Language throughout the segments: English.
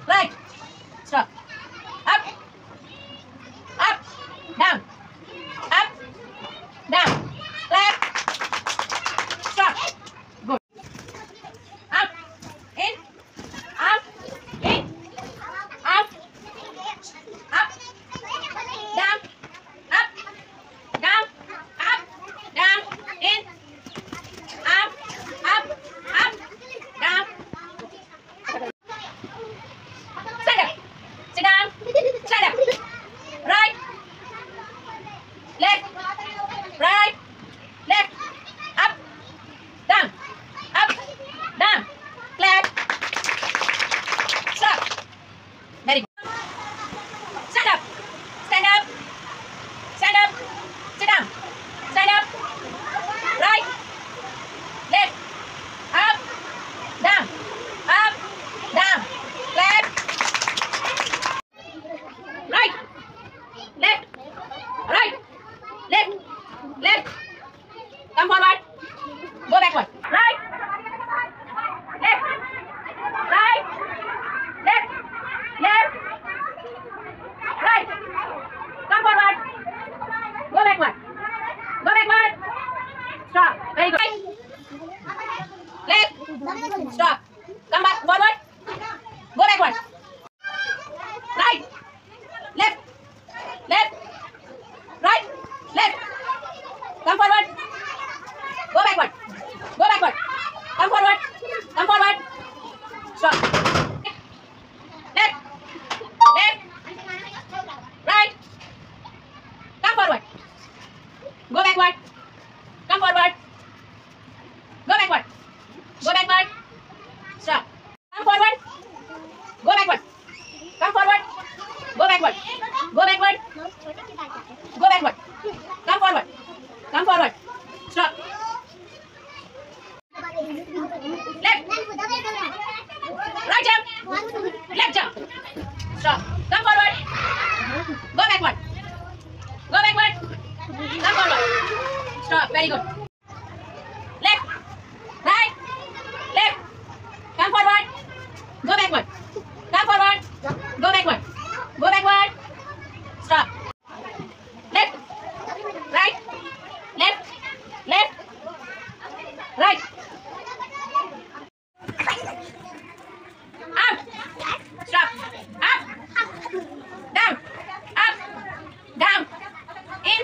right, stop, up, up, down, up, down, left, stop, good, up, in, out, in, out, up, down, up, down, up, down, in, out, up, down. Stand up, sit down, stand up, right, left, right, left, up, down, flat, stop, very good. Stand up, stand up, stand up, sit down, stand up, right, left, up, down, flat, right, left, left, come forward, go backward, right, left, left, right, come forward, go backward, stop, very good, right, left, stop, come back forward, go backward, right, left, right, left, come forward, go backward, come forward, stop, left, right, come forward, go backward, come forward, go backward, stop, come forward, go backward, come forward, go backward, come forward, stop, left, right jump, left jump, stop, come forward, go backward, come forward, stop, very good, left, right, come forward, go backward, stop, left, right, right, up, stop, up, down, in,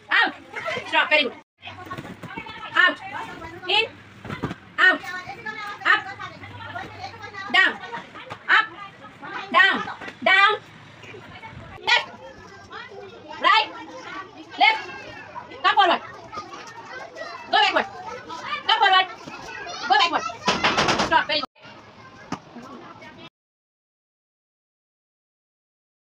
out, stop, very good, out, in,